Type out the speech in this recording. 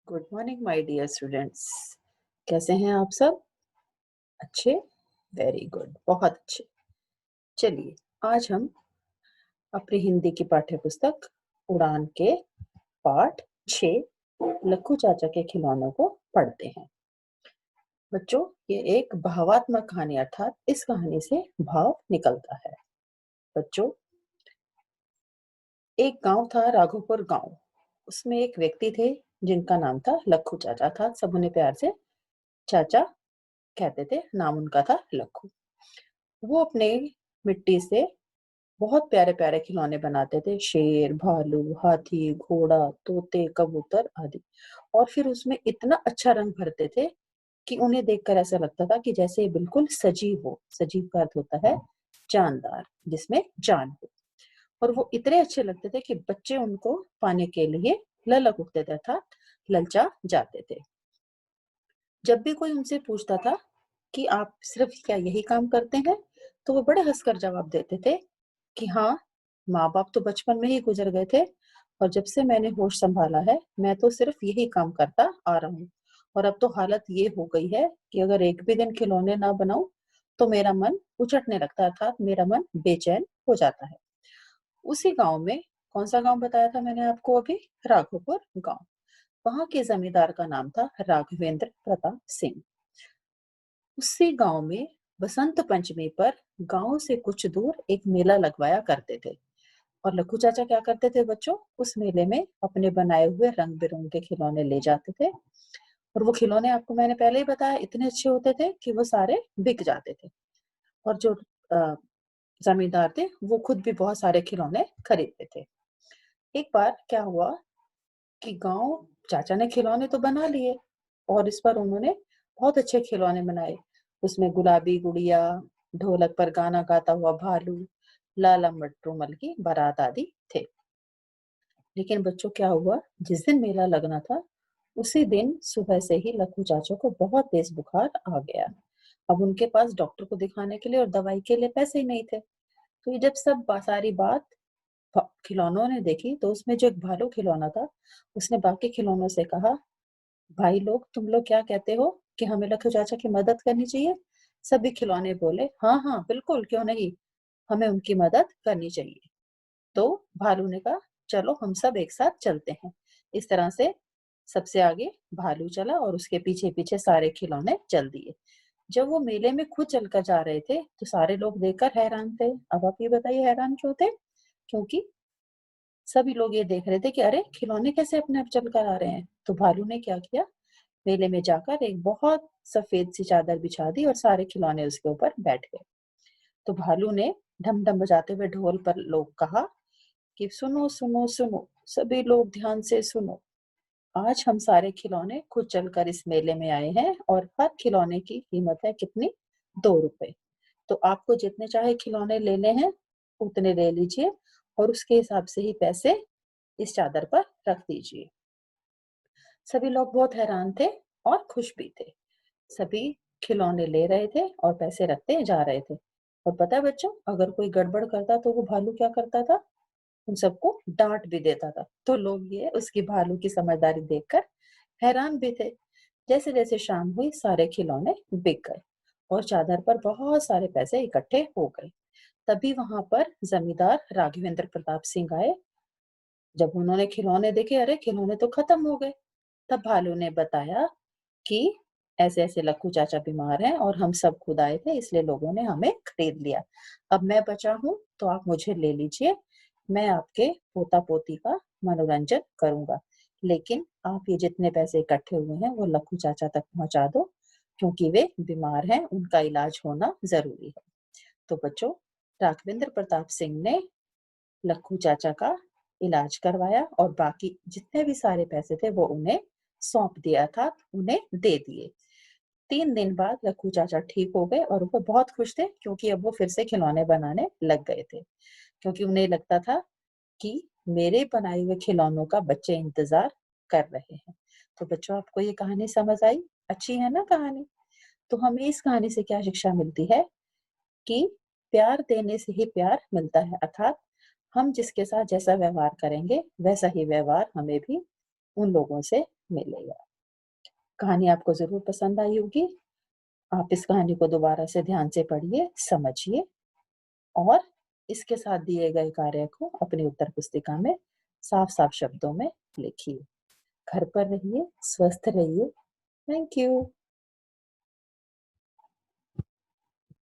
Good morning my dear students. कैसे हैं आप सब? अच्छे? वेरी गुड, बहुत अच्छे। चलिए, आज हम अपनी हिंदी की पाठ्य पुस्तक उड़ान के पाठ 6 लक्कू चाचा के खिलौनों को पढ़ते हैं। बच्चों, ये एक भावात्मक कहानी अर्थात इस कहानी से भाव निकलता है। बच्चों, एक गांव था, राघोपुर गांव। उसमें एक व्यक्ति थे जिनका नाम था लक्कू चाचा था। सब उन्हें प्यार से चाचा कहते थे। नाम उनका था लक्कू। वो अपने मिट्टी से बहुत प्यारे-प्यारे खिलौने बनाते थे। शेर, भालू, हाथी, घोड़ा, तोते, कबूतर आदि। और फिर उसमें इतना अच्छा रंग भरते थे कि उन्हें देखकर ऐसा लगता था कि जैसे ये बिल्कुल सजीव हो। सजीव का अर्थ होता है जानदार, जिसमें जान हो। और वो इतने अच्छे लगते थे कि बच्चे उनको पाने के लिए ललक उठते थे अर्थात ललचा जाते थे। जब भी कोई उनसे पूछता था कि आप सिर्फ क्या यही काम करते हैं? तो वो बड़े हँसकर जवाब देते थे कि हाँ, माँ-बाप तो बचपन में ही गुज़र गए थे और जब से मैंने होश सँभाला है, मैं तो सिर्फ यही काम करता आ रहा हूँ। और अब तो हालत ये हो गई है कि अगर एक भी दिन खिलौने ना बनाऊँ, तो मेरा मन उचटने लगता है अर्थात मेरा मन बेचैन हो जाता है। उसी गाँव में कौन-सा गाँव बताया था मैंने आपको अभी? राघोपुर गाँव। वहाँ के ज़मींदार का नाम था राघवेंद्र प्रताप सिंह। उसी गांव में बसंत पंचमी पर गांव से कुछ दूर एक मेला लगवाया करते थे। और लक्कू चाचा क्या करते थे बच्चों? उस मेले में अपने बनाए हुए रंग बिरंगे खिलौने ले जाते थे। और वो खिलौने आपको मैंने पहले ही बताया इतने अच्छे होते थे कि वो सारे बिक जाते थे। और जो अ, जमींदार थे वो खुद भी बहुत सारे खिलौने खरीदते थे। एक बार क्या हुआ कि गांव चाचा ने खिलौने तो बना लिए और इस पर उन्होंने बहुत अच्छे खिलौने बनाए। उसमें गुलाबी गुड़िया, ढोलक पर गाना गाता हुआ भालू, लाला मटरूमल की बारात आदि थे। लेकिन बच्चों क्या हुआ, जिस दिन मेला लगना था उसी दिन सुबह से ही लक्कू चाचा को बहुत तेज बुखार आ गया। अब उनके पास डॉक्टर को दिखाने के लिए और दवाई के लिए पैसे ही नहीं थे। तो ये जब सारी बात खिलौनों ने देखी तो उसमें जो एक भालू खिलौना था, उसने बाकी खिलौनों से कहा, भाई लोग, तुम लोग क्या कहते हो कि हमें लक्कू चाचा की मदद करनी चाहिए? सभी खिलौने बोले, हाँ हाँ बिल्कुल, क्यों नहीं, हमें उनकी मदद करनी चाहिए। तो भालू ने कहा, चलो हम सब एक साथ चलते हैं। इस तरह से सबसे आगे भालू चला और उसके पीछे पीछे सारे खिलौने चल दिए। जब वो मेले में खुद चलकर जा रहे थे तो सारे लोग देखकर हैरान थे। अब आप ये बताइए हैरान क्यों थे? क्योंकि सभी लोग ये देख रहे थे कि अरे, खिलौने कैसे अपने आप चलकर आ रहे हैं। तो भालू ने क्या किया, मेले में जाकर एक बहुत सफेद सी चादर बिछा दी और सारे खिलौने उसके ऊपर बैठ गए। तो भालू ने ढम ढम बजाते हुए ढोल पर लोग कहा कि सुनो सुनो सुनो, सभी लोग ध्यान से सुनो। आज हम सारे खिलौने खुद चलकर इस मेले में आए हैं और हर खिलौने की कीमत है कितनी? 2 रुपए। तो आपको जितने चाहे खिलौने लेने हैं उतने ले लीजिए और उसके हिसाब से ही पैसे इस चादर पर रख दीजिए। सभी लोग बहुत हैरान थे और खुश भी थे। सभी खिलौने ले रहे थे और पैसे रखते जा रहे थे। और पता है बच्चों, अगर कोई गड़बड़ करता तो वो भालू क्या करता था? उन सबको डांट भी देता था। तो लोग ये उसकी भालू की समझदारी देखकर हैरान भी थे। जैसे जैसे शाम हुई सारे खिलौने बिक गए और चादर पर बहुत सारे पैसे इकट्ठे हो गए। तभी वहां पर जमींदार राघवेंद्र प्रताप सिंह आए। जब उन्होंने खिलौने देखे, अरे खिलौने तो खत्म हो गए। तब भालू ने बताया कि ऐसे-ऐसे लक्कू चाचा बीमार हैं और हम सब खुद आए थे इसलिए लोगों ने हमें खरीद लिया। अब मैं बचा हूँ तो आप मुझे ले लीजिए। मैं आपके पोता-पोती का मनोरंजन करूँगा। लेकिन आप ये जितने पैसे इकट्ठे हुए हैं वो लक्कू चाचा तक पहुँचा दो क्योंकि वे बीमार हैं, उनका इलाज होना ज़रूरी है। तो बच्चों, राघवेंद्र प्रताप सिंह ने लक्कू चाचा का इलाज करवाया और बाकी जितने भी सारे पैसे थे वो उन्हें सौंप दिया था, उन्हें दे दिए। 3 दिन बाद लक्कू चाचा ठीक हो गए और वो बहुत खुश थे क्योंकि अब वो फिर से खिलौने बनाने लग गए थे। क्योंकि उन्हें लगता था कि मेरे बनाए हुए खिलौनों का बच्चे इंतज़ार कर रहे हैं। तो बच्चों, आपको ये कहानी समझ आई? अच्छी है ना कहानी? तो हमें इस कहानी से क्या शिक्षा मिलती है कि प्यार देने से ही प्यार मिलता है अर्थात हम जिसके साथ जैसा व्यवहार करेंगे वैसा ही व्यवहार हमें भी उन लोगों से मिलेगा। कहानी आपको ज़रूर पसंद आई होगी। आप इस कहानी को दोबारा से ध्यान से पढ़िए, समझिए और इसके साथ दिए गए कार्य को अपनी उत्तर पुस्तिका में साफ-साफ शब्दों में लिखिए। घर पर रहिए, स्वस्थ रहिए। Thank you.